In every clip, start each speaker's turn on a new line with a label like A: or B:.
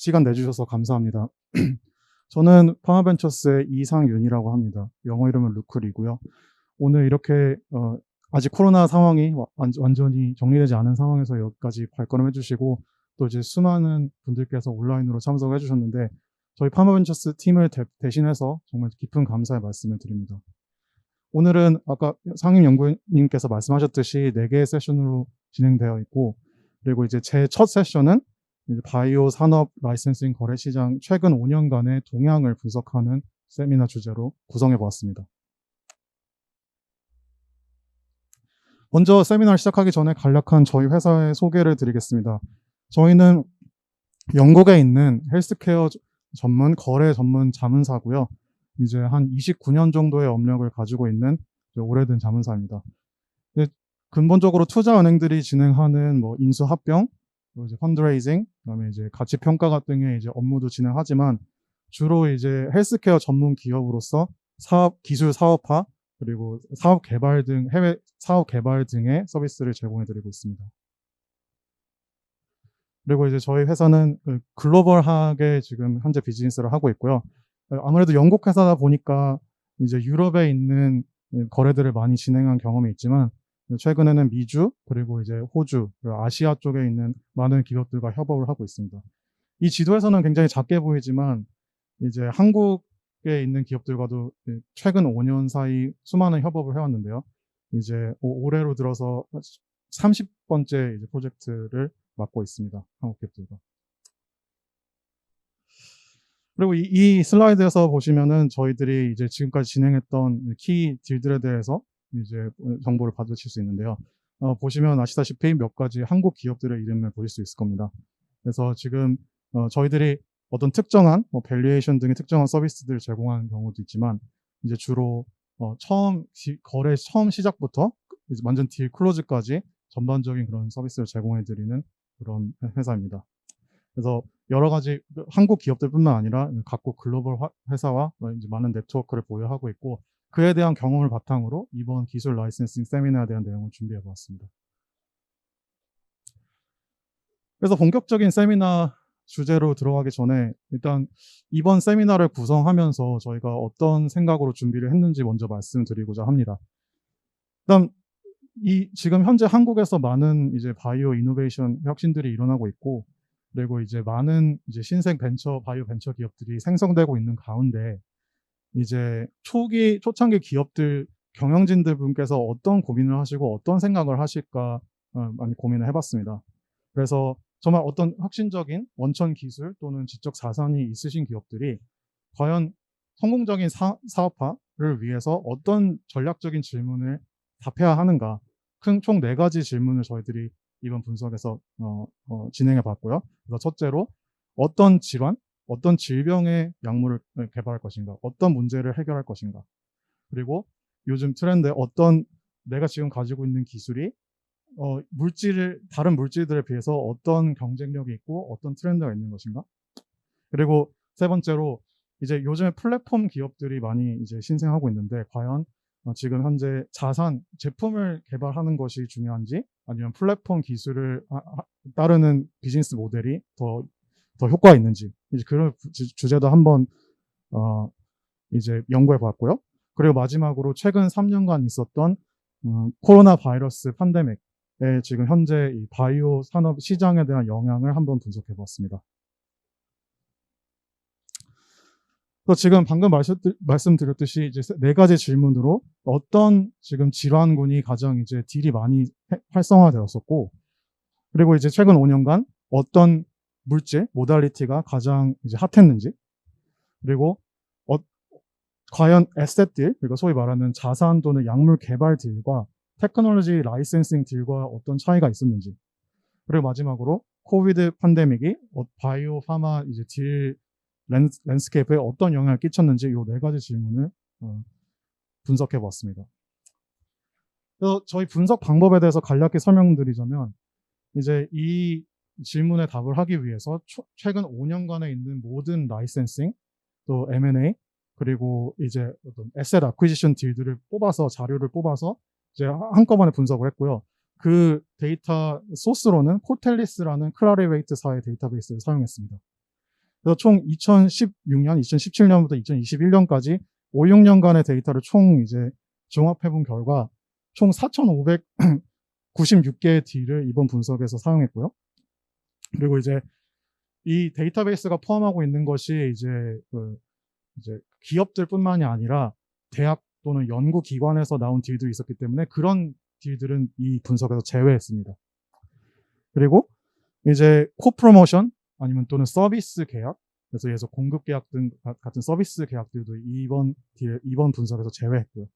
A: 시간 내주셔서 감사합니다. 저는 파마벤처스의 이상윤이라고 합니다. 영어 이름은 루클이고요. 오늘 이렇게 아직 코로나 상황이 완전히 정리되지 않은 상황에서 여기까지 발걸음 해주시고 또 이제 수많은 분들께서 온라인으로 참석해 주셨는데 저희 파마벤처스 팀을 대신해서 정말 깊은 감사의 말씀을 드립니다. 오늘은 아까 상임 연구님께서 말씀하셨듯이 4개의 세션으로 진행되어 있고 그리고 이제 제 첫 세션은 이제 바이오 산업 라이센싱 거래 시장 최근 5년간의 동향을 분석하는 세미나 주제로 구성해 보았습니다. 먼저 세미나를 시작하기 전에 간략한 저희 회사의 소개를 드리겠습니다. 저희는 영국에 있는 헬스케어 전문 거래 전문 자문사고요. 이제 한 29년 정도의 업력을 가지고 있는 오래된 자문사입니다. 근본적으로 투자은행들이 진행하는 뭐 인수 합병, 이제 펀드레이징, 그다음에 이제 가치 평가 등의 이제 업무도 진행하지만 주로 이제 헬스케어 전문 기업으로서 기술 사업화 그리고 사업 개발 등 해외 사업 개발 등의 서비스를 제공해드리고 있습니다. 그리고 이제 저희 회사는 글로벌하게 지금 현재 비즈니스를 하고 있고요. 아무래도 영국 회사다 보니까 이제 유럽에 있는 거래들을 많이 진행한 경험이 있지만 최근에는 미주 그리고 이제 호주, 그리고 아시아 쪽에 있는 많은 기업들과 협업을 하고 있습니다. 이 지도에서는 굉장히 작게 보이지만 이제 한국에 있는 기업들과도 최근 5년 사이 수많은 협업을 해왔는데요. 이제 올해로 들어서 30번째 이제 프로젝트를 맡고 있습니다. 한국 기업들과. 그리고 이 슬라이드에서 보시면은 저희들이 이제 지금까지 진행했던 키 딜들에 대해서 이제 정보를 받으실 수 있는데요. 보시면 아시다시피 몇 가지 한국 기업들의 이름을 보실 수 있을 겁니다. 그래서 지금 저희들이 어떤 특정한 밸류에이션 등의 특정한 서비스들을 제공하는 경우도 있지만 이제 주로 거래 처음 시작부터 이제 완전 딜 클로즈까지 전반적인 그런 서비스를 제공해드리는 그런 회사입니다. 그래서 여러 가지 한국 기업들뿐만 아니라 각국 글로벌 회사와 이제 많은 네트워크를 보유하고 있고 그에 대한 경험을 바탕으로 이번 기술 라이센싱 세미나에 대한 내용을 준비해 보았습니다. 그래서 본격적인 세미나 주제로 들어가기 전에 일단 이번 세미나를 구성하면서 저희가 어떤 생각으로 준비를 했는지 먼저 말씀드리고자 합니다. 일단 지금 현재 한국에서 많은 이제 바이오 이노베이션 혁신들이 일어나고 있고 그리고 이제 많은 이제 신생 바이오 벤처 기업들이 생성되고 있는 가운데 이제 초창기 기업들 경영진들 분께서 어떤 고민을 하시고 어떤 생각을 하실까 많이 고민을 해봤습니다. 그래서 정말 어떤 혁신적인 원천 기술 또는 지적 자산이 있으신 기업들이 과연 성공적인 사업화를 위해서 어떤 전략적인 질문을 답해야 하는가 총 4가지 질문을 저희들이 이번 분석에서 진행해 봤고요. 그래서 첫째로 어떤 질환, 어떤 질병의 약물을 개발할 것인가, 어떤 문제를 해결할 것인가, 그리고 요즘 트렌드에 내가 지금 가지고 있는 기술이 다른 물질들에 비해서 어떤 경쟁력이 있고 어떤 트렌드가 있는 것인가, 그리고 세 번째로 이제 요즘에 플랫폼 기업들이 많이 이제 신생하고 있는데 과연 지금 현재 제품을 개발하는 것이 중요한지 아니면 플랫폼 기술을 따르는 비즈니스 모델이 더 효과가 있는지 이제 그런 주제도 한번 이제 연구해 봤고요. 그리고 마지막으로 최근 3년간 있었던 코로나 바이러스 팬데믹에 지금 현재 이 바이오 산업 시장에 대한 영향을 한번 분석해 봤습니다. 또 지금 방금 말씀드렸듯이 이제 4가지 질문으로 어떤 지금 질환군이 가장 이제 딜이 많이 활성화되었었고, 그리고 이제 최근 5년간 어떤 물질, 모달리티가 가장 이제 핫했는지, 그리고 과연 에셋 딜, 그리고 소위 말하는 자산 또는 약물 개발 딜과 테크놀로지 라이센싱 딜과 어떤 차이가 있었는지, 그리고 마지막으로 코비드 팬데믹이 바이오 파마 이제 딜 랜드스케이프에 어떤 영향을 끼쳤는지 이 4가지 질문을 분석해 보았습니다. 그래서 저희 분석 방법에 대해서 간략히 설명드리자면 이제 이 질문에 답을 하기 위해서 최근 5년간에 있는 모든 라이센싱 또 M&A 그리고 이제 어떤 에셋 아퀴지션 딜들을 자료를 뽑아서 이제 한꺼번에 분석을 했고요. 그 데이터 소스로는 코텔리스라는 클라리웨이트사의 데이터베이스를 사용했습니다. 그래서 총 2016년, 2017년부터 2021년까지 5, 6년간의 데이터를 총 이제 종합해본 결과 총 4,596개의 딜을 이번 분석에서 사용했고요. 그리고 이제 이 데이터베이스가 포함하고 있는 것이 이제 기업들뿐만이 아니라 대학 또는 연구기관에서 나온 딜도 있었기 때문에 그런 딜들은 이 분석에서 제외했습니다. 그리고 이제 코프로모션 아니면 또는 서비스 계약, 그래서 공급 계약 등 같은 서비스 계약들도 이번 분석에서 제외했고요.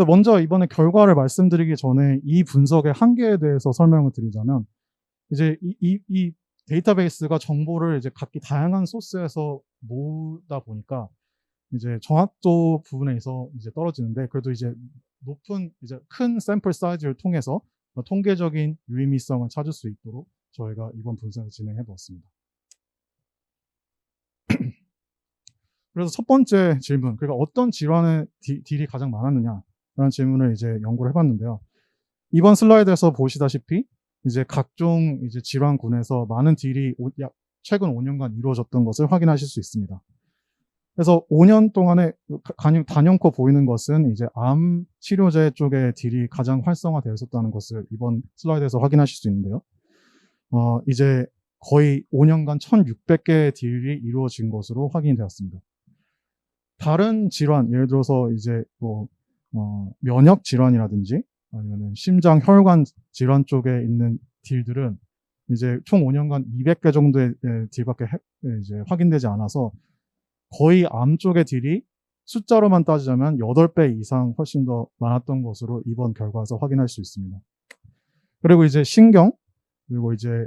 A: 먼저 이번에 결과를 말씀드리기 전에 이 분석의 한계에 대해서 설명을 드리자면, 이제 이 데이터베이스가 정보를 이제 각기 다양한 소스에서 모으다 보니까 이제 정확도 부분에서 이제 떨어지는데, 그래도 이제 높은 이제 큰 샘플 사이즈를 통해서 통계적인 유의미성을 찾을 수 있도록 저희가 이번 분석을 진행해 보았습니다. 그래서 첫 번째 질문, 그러니까 어떤 질환의 딜이 가장 많았느냐라는 질문을 이제 연구를 해봤는데요. 이번 슬라이드에서 보시다시피 이제 각종 이제 질환군에서 많은 딜이 최근 5년간 이루어졌던 것을 확인하실 수 있습니다. 그래서 5년 동안에 단연코 보이는 것은 이제 암 치료제 쪽의 딜이 가장 활성화되어 있었다는 것을 이번 슬라이드에서 확인하실 수 있는데요. 이제 거의 5년간 1,600개의 딜이 이루어진 것으로 확인이 되었습니다. 다른 질환, 예를 들어서 이제 면역 질환이라든지 아니면 심장 혈관 질환 쪽에 있는 딜들은 이제 총 5년간 200개 정도의 딜밖에 이제 확인되지 않아서 거의 암 쪽의 딜이 숫자로만 따지자면 8배 이상 훨씬 더 많았던 것으로 이번 결과에서 확인할 수 있습니다. 그리고 이제 신경, 그리고 이제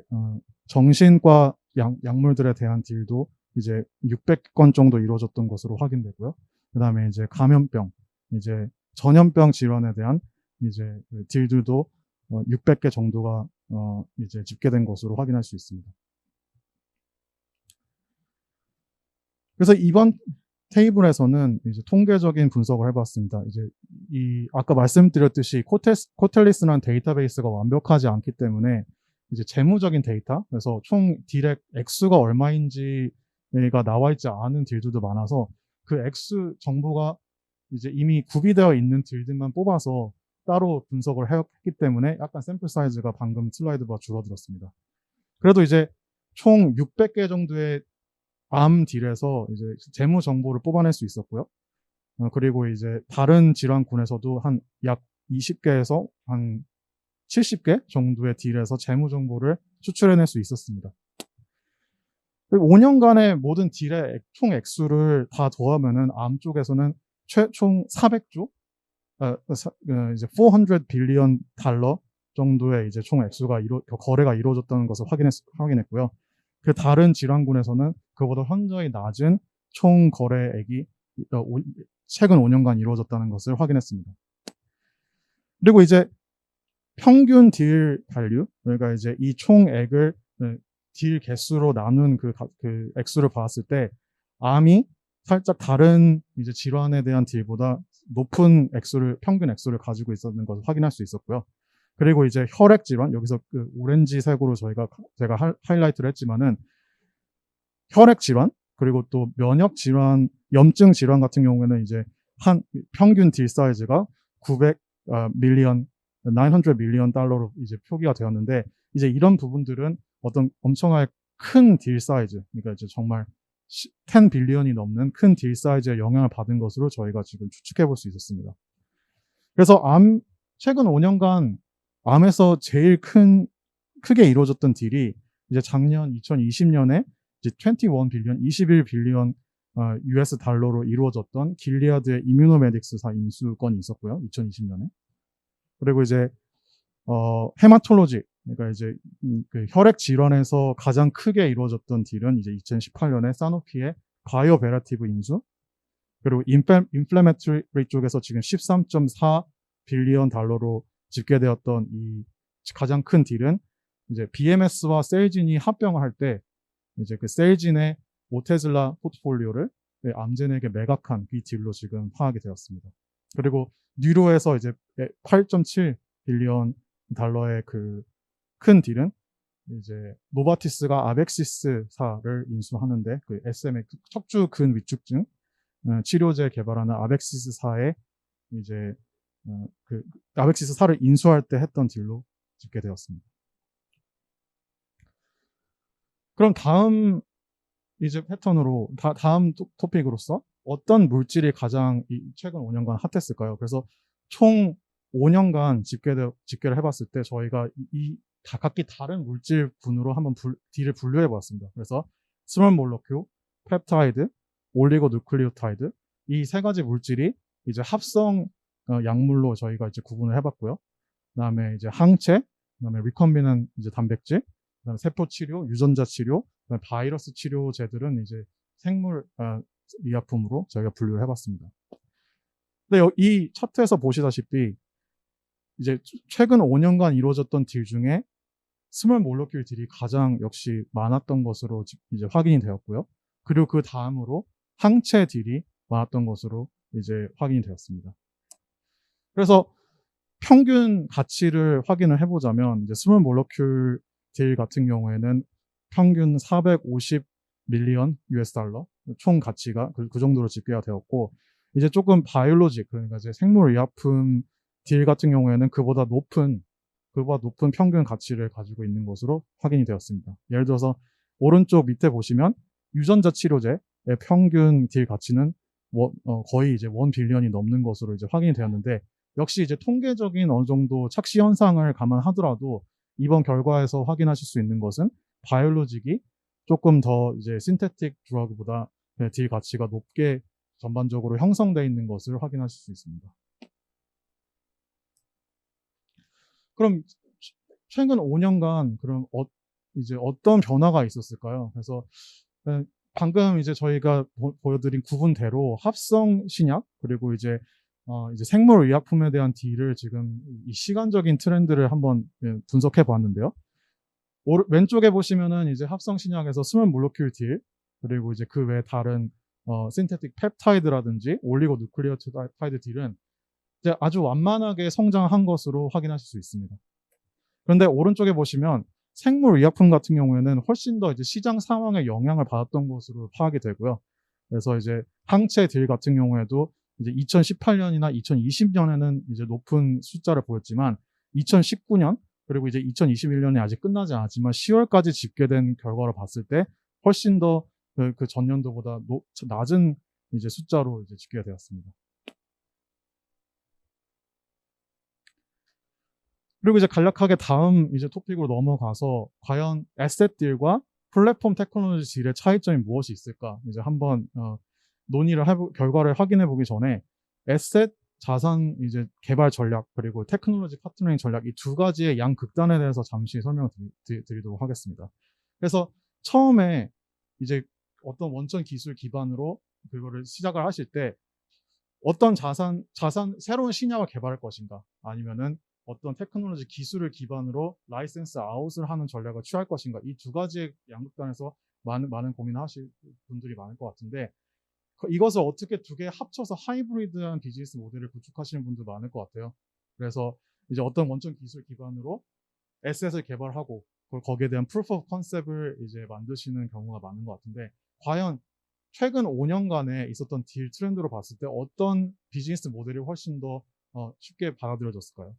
A: 정신과 약물들에 대한 딜도 이제 600건 정도 이루어졌던 것으로 확인되고요. 그 다음에 이제 감염병, 이제 전염병 질환에 대한 이제 딜들도 600개 정도가 이제 집계된 것으로 확인할 수 있습니다. 그래서 이번 테이블에서는 이제 통계적인 분석을 해봤습니다. 이제 아까 말씀드렸듯이 코텔리스라는 데이터베이스가 완벽하지 않기 때문에 이제 재무적인 데이터, 그래서 총 딜의 액수가 얼마인지가 나와 있지 않은 딜들도 많아서 그 액수 정보가 이제 이미 구비되어 있는 딜들만 뽑아서 따로 분석을 했기 때문에 약간 샘플 사이즈가 방금 슬라이드보다 줄어들었습니다. 그래도 이제 총 600개 정도의 암 딜에서 이제 재무 정보를 뽑아낼 수 있었고요. 그리고 이제 다른 질환군에서도 한 약 20개에서 한 70개 정도의 딜에서 재무 정보를 추출해낼 수 있었습니다. 5년간의 모든 딜의 총 액수를 다 더하면은 암 쪽에서는 총 400조, 이제 400 빌리언 달러 정도의 이제 총 액수가 거래가 이루어졌다는 것을 확인했고요. 그 다른 질환군에서는 그보다 현저히 낮은 총 거래액이 최근 5년간 이루어졌다는 것을 확인했습니다. 그리고 이제 평균 딜 밸류, 그러니까 이제 이 총액을 딜 개수로 나눈 그 액수를 봤을 때 암이 살짝 다른 이제 질환에 대한 딜보다 높은 평균 액수를 가지고 있었는 것을 확인할 수 있었고요. 그리고 이제 혈액 질환, 여기서 그 오렌지색으로 제가 하이라이트를 했지만은 혈액 질환, 그리고 또 면역 질환, 염증 질환 같은 경우에는 이제 평균 딜 사이즈가 900 밀리언 달러로 이제 표기가 되었는데, 이제 이런 부분들은 어떤 엄청나게 큰 딜 사이즈, 그러니까 이제 정말 10 빌리언이 넘는 큰 딜 사이즈의 영향을 받은 것으로 저희가 지금 추측해 볼 수 있었습니다. 그래서 최근 5년간 암에서 제일 크게 이루어졌던 딜이 이제 작년 2020년에 이제 21 빌리언 US 달러로 이루어졌던 길리아드의 이뮤노메딕스사 인수건이 있었고요. 2020년에. 그리고 이제 헤마톨로지, 그러니까 이제 그 혈액 질환에서 가장 크게 이루어졌던 딜은 이제 2018년에 사노피의 바이오베라티브 인수, 그리고 인플레메토리 쪽에서 지금 13.4 빌리언 달러로 집계되었던 이 가장 큰 딜은 이제 BMS와 셀진이 합병을 할 때 이제 그 셀진의 오테즐라 포트폴리오를 암젠에게 매각한 이 딜로 지금 파악이 되었습니다. 그리고 뉴로에서 이제 8.7 빌리언 달러의 그 큰 딜은 이제 노바티스가 아벡시스사를 인수하는데 그 SMA 척추 근 위축증 치료제 개발하는 아벡시스사의 이제 그 아벡시스사를 인수할 때 했던 딜로 짓게 되었습니다. 그럼 다음 이제 패턴으로 다음 토픽으로서 어떤 물질이 가장 최근 5년간 핫했을까요? 그래서 총 5년간 집계를 해봤을 때 저희가 각기 다른 물질군으로 한번 D를 분류해 보았습니다. 그래서 스몰 몰러큐, 펩타이드, 올리고 누클리오타이드 이 세 가지 물질이 이제 합성 약물로 저희가 이제 구분을 해봤고요. 그다음에 이제 항체, 그다음에 리컨비넌 이제 단백질, 그다음에 세포 치료, 유전자 치료, 그다음에 바이러스 치료제들은 이제 생물 의약품으로 저희가 분류를 해봤습니다. 근데 이 차트에서 보시다시피 이제 최근 5년간 이루어졌던 딜 중에 스몰 몰러큘 딜이 가장 역시 많았던 것으로 이제 확인이 되었고요. 그리고 그 다음으로 항체 딜이 많았던 것으로 이제 확인이 되었습니다. 그래서 평균 가치를 확인을 해보자면 이제 스몰 몰러큘 딜 같은 경우에는 평균 450 밀리언 US 달러 총 가치가 그 정도로 집계가 되었고 이제 조금 바이올로직 그러니까 이제 생물의약품 딜 같은 경우에는 그보다 높은 평균 가치를 가지고 있는 것으로 확인이 되었습니다. 예를 들어서 오른쪽 밑에 보시면 유전자 치료제의 평균 딜 가치는 거의 이제 1 빌리언이 넘는 것으로 이제 확인이 되었는데 역시 이제 통계적인 어느 정도 착시 현상을 감안하더라도 이번 결과에서 확인하실 수 있는 것은 바이올로직이 조금 더 이제 신테틱 드러그보다 딜 가치가 높게 전반적으로 형성되어 있는 것을 확인하실 수 있습니다. 그럼 최근 5년간 그럼 이제 어떤 변화가 있었을까요? 그래서 방금 이제 저희가 보여드린 구분대로 합성 신약 그리고 이제 생물의약품에 대한 딜을 지금 이 시간적인 트렌드를 한번 분석해 보았는데요. 왼쪽에 보시면은 이제 합성 신약에서 스몰 몰러큘 딜 그리고 이제 그 외 다른 신테틱 펩타이드라든지 올리고 누클리오타이드 딜은 이제 아주 완만하게 성장한 것으로 확인하실 수 있습니다. 그런데 오른쪽에 보시면 생물의약품 같은 경우에는 훨씬 더 이제 시장 상황에 영향을 받았던 것으로 파악이 되고요. 그래서 이제 항체 딜 같은 경우에도 이제 2018년이나 2020년에는 이제 높은 숫자를 보였지만 2019년 그리고 이제 2021년이 아직 끝나지 않았지만 10월까지 집계된 결과를 봤을 때 훨씬 더 그 전년도보다 낮은 이제 숫자로 이제 집계가 되었습니다. 그리고 이제 간략하게 다음 이제 토픽으로 넘어가서 과연 에셋 딜과 플랫폼 테크놀로지 딜의 차이점이 무엇이 있을까 이제 한번 결과를 확인해 보기 전에 에셋 자산 이제 개발 전략 그리고 테크놀로지 파트너링 전략 이 두 가지의 양극단에 대해서 잠시 설명드리도록 하겠습니다. 그래서 처음에 이제 어떤 원천 기술 기반으로 그거를 시작을 하실 때 어떤 새로운 신약을 개발할 것인가 아니면은 어떤 테크놀로지 기술을 기반으로 라이센스 아웃을 하는 전략을 취할 것인가 이 두 가지의 양극단에서 많은 고민을 하실 분들이 많을 것 같은데 이것을 어떻게 두 개 합쳐서 하이브리드한 비즈니스 모델을 구축하시는 분들 많을 것 같아요. 그래서 이제 어떤 원천 기술 기반으로 에셋을 개발하고 거기에 대한 프루프 오브 컨셉을 이제 만드시는 경우가 많은 것 같은데 과연 최근 5년간에 있었던 딜 트렌드로 봤을 때 어떤 비즈니스 모델이 훨씬 더 쉽게 받아들여졌을까요?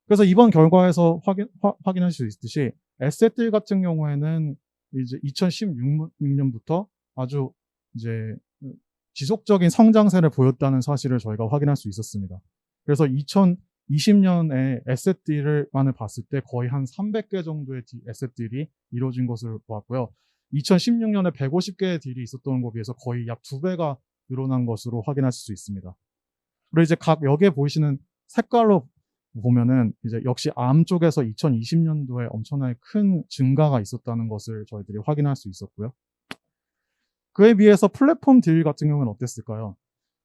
A: 그래서 이번 결과에서 확인하실 수 있듯이 에셋들 같은 경우에는 이제 2016년부터 아주 이제 지속적인 성장세를 보였다는 사실을 저희가 확인할 수 있었습니다. 그래서 2020년에 에셋들만을 봤을 때 거의 한 300개 정도의 에셋들이 이루어진 것을 보았고요. 2016년에 150개의 딜이 있었던 것에 비해서 거의 약 2배가 늘어난 것으로 확인하실 수 있습니다. 그리고 이제 각 여기에 보이시는 색깔로 보면은 이제 역시 암 쪽에서 2020년도에 엄청나게 큰 증가가 있었다는 것을 저희들이 확인할 수 있었고요. 그에 비해서 플랫폼 딜 같은 경우는 어땠을까요?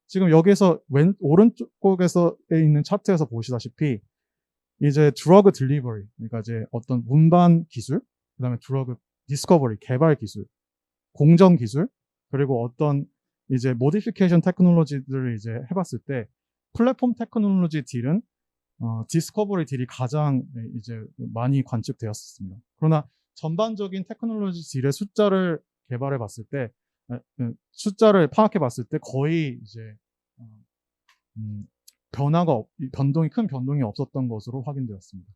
A: 지금 여기에서 오른쪽에서 있는 차트에서 보시다시피 이제 드러그 딜리버리, 그러니까 이제 어떤 운반 기술, 그다음에 드러그 디스커버리, 개발 기술, 공정 기술, 그리고 어떤 이제 모디피케이션 테크놀로지들을 이제 해봤을 때 플랫폼 테크놀로지 딜은 디스커버리 딜이 가장 이제 많이 관측되었습니다. 그러나 전반적인 테크놀로지 딜의 숫자를 개발해 봤을 때, 숫자를 파악해 봤을 때 거의 이제 큰 변동이 없었던 것으로 확인되었습니다.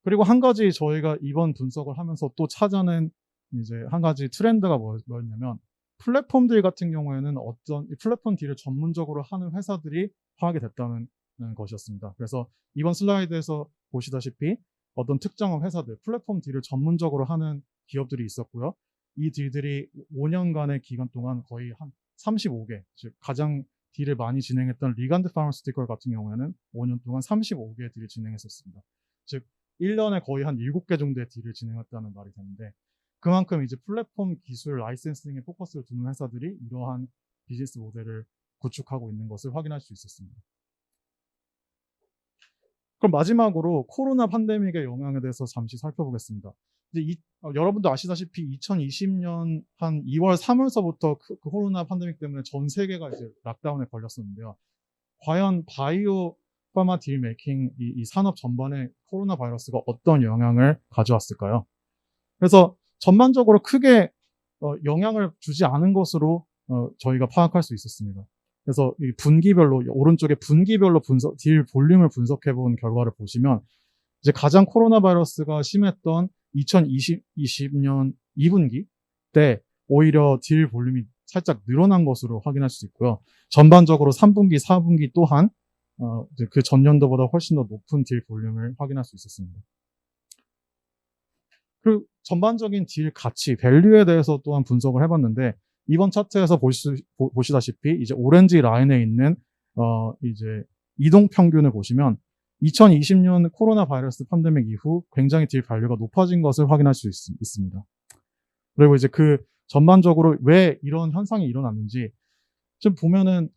A: 그리고 한 가지 저희가 이번 분석을 하면서 또 찾아낸 이제 한 가지 트렌드가 뭐였냐면, 플랫폼 딜 같은 경우에는 어떤 플랫폼 딜을 전문적으로 하는 회사들이 파악이 됐다는 것이었습니다. 그래서 이번 슬라이드에서 보시다시피 어떤 특정한 회사들, 플랫폼 딜을 전문적으로 하는 기업들이 있었고요. 이 딜들이 5년간의 기간 동안 거의 한 35개, 즉 가장 딜을 많이 진행했던 리간드 파마스티컬 같은 경우에는 5년 동안 35개의 딜을 진행했었습니다. 즉 1년에 거의 한 7개 정도의 딜을 진행했다는 말이 되는데, 그만큼 이제 플랫폼 기술 라이센싱에 포커스를 두는 회사들이 이러한 비즈니스 모델을 구축하고 있는 것을 확인할 수 있었습니다. 그럼 마지막으로 코로나 팬데믹의 영향에 대해서 잠시 살펴보겠습니다. 이제 여러분도 아시다시피 2020년 한 2월, 3월서부터 그 코로나 팬데믹 때문에 전 세계가 이제 락다운에 걸렸었는데요. 과연 바이오 파마 딜 메이킹 이 산업 전반에 코로나 바이러스가 어떤 영향을 가져왔을까요? 그래서 전반적으로 크게 영향을 주지 않은 것으로 저희가 파악할 수 있었습니다. 그래서 이 분기별로, 오른쪽에 분기별로 딜 볼륨을 분석해 본 결과를 보시면, 이제 가장 코로나 바이러스가 심했던 2020년 2분기 때 오히려 딜 볼륨이 살짝 늘어난 것으로 확인할 수 있고요. 전반적으로 3분기, 4분기 또한 그 전년도보다 훨씬 더 높은 딜 볼륨을 확인할 수 있었습니다. 그리고 전반적인 딜 가치, 밸류에 대해서 또한 분석을 해봤는데, 이번 차트에서 보시다시피 이제 오렌지 라인에 있는 이제 이동 평균을 보시면 2020년 코로나 바이러스 팬데믹 이후 굉장히 딜 밸류가 높아진 것을 확인할 수 있습니다. 그리고 이제 그 전반적으로 왜 이런 현상이 일어났는지 좀 보면은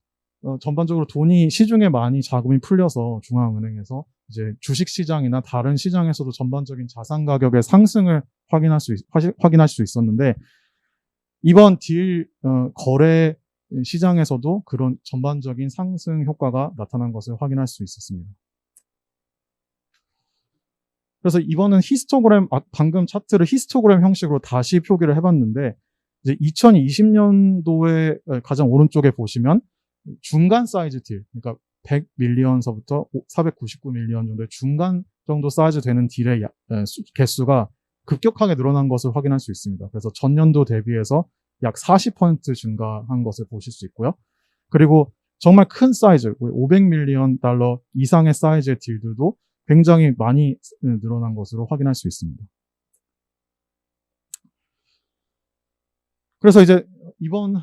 A: 전반적으로 돈이 시중에 많이 자금이 풀려서 중앙은행에서 이제 주식 시장이나 다른 시장에서도 전반적인 자산 가격의 상승을 확인할 수 있었는데, 이번 딜 거래 시장에서도 그런 전반적인 상승 효과가 나타난 것을 확인할 수 있었습니다. 그래서 이번은 히스토그램, 방금 차트를 히스토그램 형식으로 다시 표기를 해봤는데, 이제 2020년도에 가장 오른쪽에 보시면 중간 사이즈 딜, 그러니까 100밀리언서부터 499밀리언 정도의 중간 정도 사이즈 되는 딜의 개수가 급격하게 늘어난 것을 확인할 수 있습니다. 그래서 전년도 대비해서 약 40% 증가한 것을 보실 수 있고요. 그리고 정말 큰 사이즈, 500밀리언 달러 이상의 사이즈의 딜들도 굉장히 많이 늘어난 것으로 확인할 수 있습니다. 그래서 이제 이번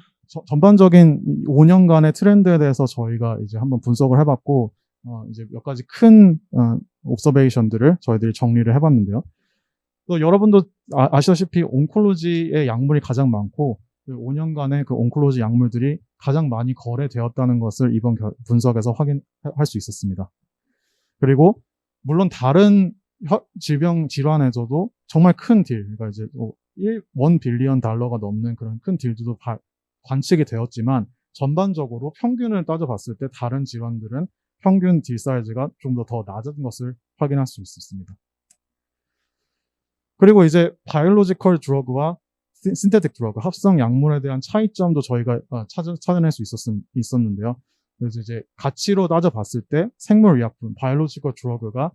A: 전반적인 5년간의 트렌드에 대해서 저희가 이제 한번 분석을 해봤고, 이제 몇 가지 큰 옵서베이션들을 저희들이 정리를 해봤는데요. 또 여러분도 아시다시피 온콜로지의 약물이 가장 많고, 그 5년간의 그 온콜로지 약물들이 가장 많이 거래되었다는 것을 이번 분석에서 확인할 수 있었습니다. 그리고 물론 다른 질병 질환에서도 정말 큰 딜, 그러니까 이제 1 빌리언 달러가 넘는 그런 큰 딜들도 관측이 되었지만, 전반적으로 평균을 따져봤을 때 다른 질환들은 평균 딜 사이즈가 좀 더 낮은 것을 확인할 수 있었습니다. 그리고 이제 바이올로지컬 드러그와 신테틱 드러그, 합성 약물에 대한 차이점도 저희가 찾아낼 수 있었는데요. 그래서 이제 가치로 따져봤을 때 생물의약품, 바이올로지컬 드러그가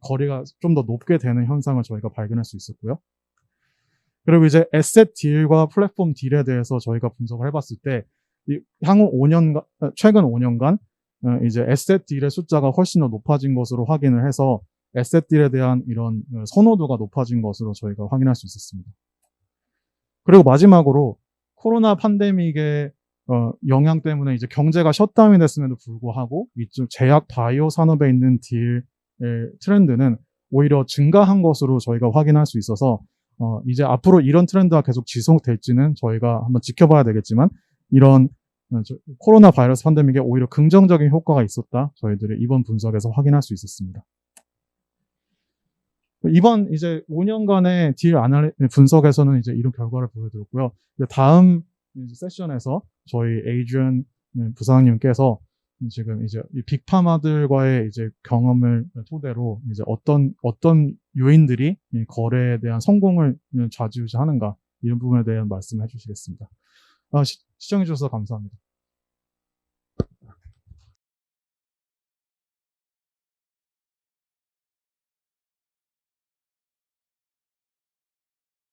A: 거리가 좀 더 높게 되는 현상을 저희가 발견할 수 있었고요. 그리고 이제 에셋 딜과 플랫폼 딜에 대해서 저희가 분석을 해봤을 때, 최근 5년간 이제 에셋 딜의 숫자가 훨씬 더 높아진 것으로 확인을 해서 에셋 딜에 대한 이런 선호도가 높아진 것으로 저희가 확인할 수 있었습니다. 그리고 마지막으로 코로나 팬데믹의 영향 때문에 이제 경제가 셧다운이 됐음에도 불구하고 이쪽 제약 바이오 산업에 있는 딜의 트렌드는 오히려 증가한 것으로 저희가 확인할 수 있어서, 이제 앞으로 이런 트렌드가 계속 지속될지는 저희가 한번 지켜봐야 되겠지만, 이런 코로나 바이러스 팬데믹에 오히려 긍정적인 효과가 있었다, 저희들이 이번 분석에서 확인할 수 있었습니다. 이번 이제 5년간의 딜 분석에서는 이제 이런 결과를 보여드렸고요. 다음 세션에서 저희 에이드리언 부사장님께서 지금 이제 이 빅파마들과의 이제 경험을 토대로 이제 어떤 요인들이 이 거래에 대한 성공을 좌지우지하는가 이런 부분에 대한 말씀을 해주시겠습니다. 시청해 주셔서 감사합니다.